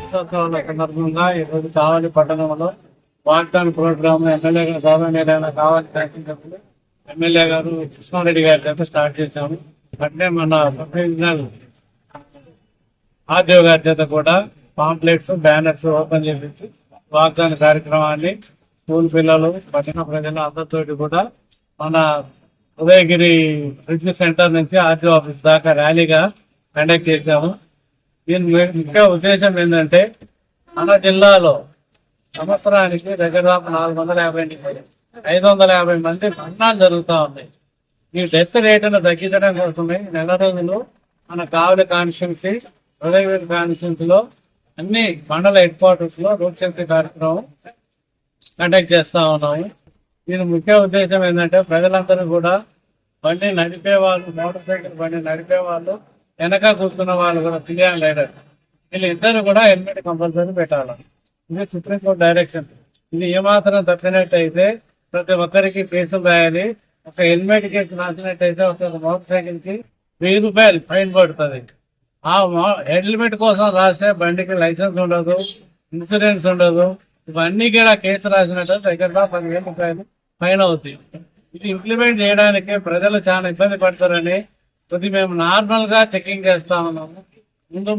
వార్షికోత్సవాల సందర్భంగా ఈరోజు కావలి పట్టణంలో వాగ్దాన్ ప్రోగ్రామ్ ఎమ్మెల్యే గారు గౌరవనీయులైన కావలి శాసనసభ్యులు ఎమ్మెల్యే గారు కృష్ణారెడ్డి గారి చేత స్టార్ట్ చేశాము. అంటే మన సబ్ డివిజనల్ ఆర్డీఓ గారి చేత కూడా పాంప్లెట్స్ బ్యానర్స్ ఓపెన్ చేపించి వాగ్దాన కార్యక్రమాన్ని స్కూల్ పిల్లలు పట్టణ ప్రజలు అందరితోటి కూడా మన ఉదయగిరి బ్రిడ్జ్ సెంటర్ నుంచి ఆర్డీఓ ఆఫీస్ దాకా ర్యాలీగా కండక్ట్ చేశాము. దీని ముఖ్య ఉద్దేశం ఏంటంటే మన జిల్లాలో సంవత్సరానికి దగ్గర 450 నుంచి 550 మంది మరణాలు జరుగుతూ ఉన్నాయి. ఈ డెత్ రేటును తగ్గించడం కోసమే నెల రోజులు మన కావలి కాన్స్టిట్యున్సీ ఉదయగిరి కాన్స్టిట్యున్సీలో అన్ని మండల హెడ్ క్వార్టర్స్ లో రోడ్ సేఫ్టీ కార్యక్రమం కండక్ట్ చేస్తా ఉన్నాము. దీని ముఖ్య ఉద్దేశం ఏంటంటే ప్రజలందరూ కూడా బండి నడిపే వాళ్ళు, మోటార్ సైకిల్ బండి నడిపే వాళ్ళు, వెనక కూర్చున్న వాళ్ళు కూడా క్లియర్ లీడర్ వీళ్ళిద్దరు కూడా హెల్మెట్ కంపల్సరీ పెట్టాలి. ఇది సుప్రీంకోర్టు డైరెక్షన్. ఇది ఏమాత్రం తప్పినట్టయితే ప్రతి ఒక్కరికి కేసులు రాయాలి. ఒక హెల్మెట్ కేసు రాసినట్టయితే ఒక మోటార్ సైకిల్ కి 1000 రూపాయలు ఫైన్ పడుతుంది. ఆ హెల్మెట్ కోసం రాస్తే బండికి లైసెన్స్ ఉండదు, ఇన్సూరెన్స్ ఉండదు. ఇవన్నీ కూడా కేసు రాసినట్టు దగ్గర 10,000 రూపాయలు ఫైన్ అవుతాయి. ఇది ఇంప్లిమెంట్ చేయడానికి ప్రజలు చాలా ఇబ్బంది పడతారని కొద్ది మేము నార్మల్ గా చెకింగ్ చేస్తా ఉన్నాము.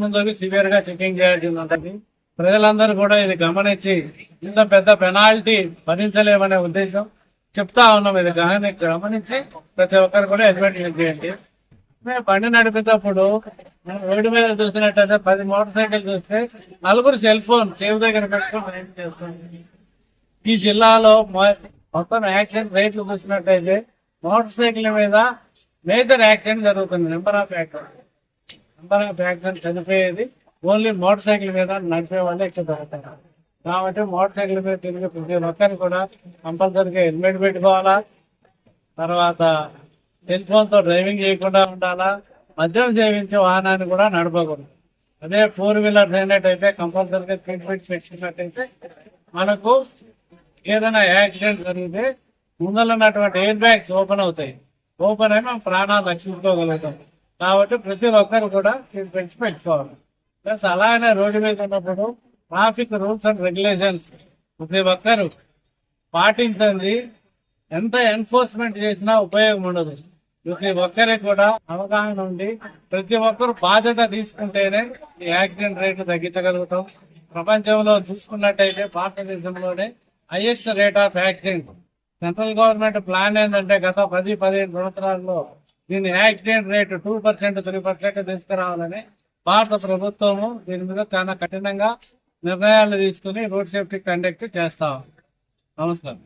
ముందు సివియర్ గా చెకింగ్ చేయాల్సి ఉంటుంది. ప్రజలందరూ కూడా ఇది గమనించి ఇంత పెద్ద పెనాల్టీ భరించలేమనే ఉద్దేశం చెప్తా ఉన్నాం. ఇది గమనించి ప్రతి ఒక్కరు కూడా హెల్మెట్ యూజ్ చేయండి. బండి నడిపేటప్పుడు రోడ్డు మీద చూసినట్టయితే 10 మోటార్ సైకిల్ చూస్తే 4 సెల్ ఫోన్ చెవి దగ్గర పెట్టుకొని రైడ్ చేస్తుంది. ఈ జిల్లాలో మొత్తం యాక్సిడెంట్ రేట్లు చూసినట్టయితే మోటార్ సైకిల్ మీద మేజర్ యాక్సిడెంట్ జరుగుతుంది. నెంబర్ ఆఫ్ యాక్సిడెంట్ చనిపోయేది ఓన్లీ మోటార్ సైకిల్ మీద నడిపే వాళ్ళే ఎక్కువ జరుగుతారు. కాబట్టి మోటార్ సైకిల్ మీద తిరిగి ప్రతి ఒక్కరు కూడా కంపల్సరీగా హెల్మెట్ పెట్టుకోవాలా. తర్వాత సెల్ ఫోన్ తో డ్రైవింగ్ చేయకుండా ఉండాలా. మద్యం సేవించే వాహనాన్ని కూడా నడపకూడదు. అదే 4 వీలర్స్ అయినట్టయితే కంపల్సరీగా సీట్ బెల్ట్ పెట్టినట్టయితే మనకు ఏదైనా యాక్సిడెంట్ జరిగితే ముందర ఉన్నటువంటి ఎయిర్ బ్యాగ్స్ ఓపెన్ అవుతాయి. ఓపెన్ అయి మనం ప్రాణాలు రక్షించుకోగలుగుతాం. కాబట్టి ప్రతి ఒక్కరు కూడా సీట్ బెల్ట్స్ పెట్టుకోవాలి. ప్లస్ అలాగనే రోడ్డు మీద ఉన్నప్పుడు ట్రాఫిక్ రూల్స్ అండ్ రెగ్యులేషన్స్ ప్రతి ఒక్కరు పాటించండి. ఎంత ఎన్ఫోర్స్మెంట్ చేసినా ఉపయోగం ఉండదు. ప్రతి ఒక్కరికి కూడా అవగాహన ఉండి ప్రతి ఒక్కరు బాధ్యత తీసుకుంటేనే ఈ యాక్సిడెంట్ రేట్లు తగ్గించగలుగుతాం. ప్రపంచంలో చూసుకున్నట్టయితే భారతదేశంలోనే highest rate of accident. Central government plan ఏంటంటే గత 10-15 సంవత్సరాల్లో దీని యాక్సిడెంట్ రేటు 2%, 3% తీసుకురావాలని భారత ప్రభుత్వము దీని మీద చాలా కఠినంగా నిర్ణయాలు తీసుకుని రోడ్ సేఫ్టీ కండక్ట్ చేస్తాం. నమస్కారం.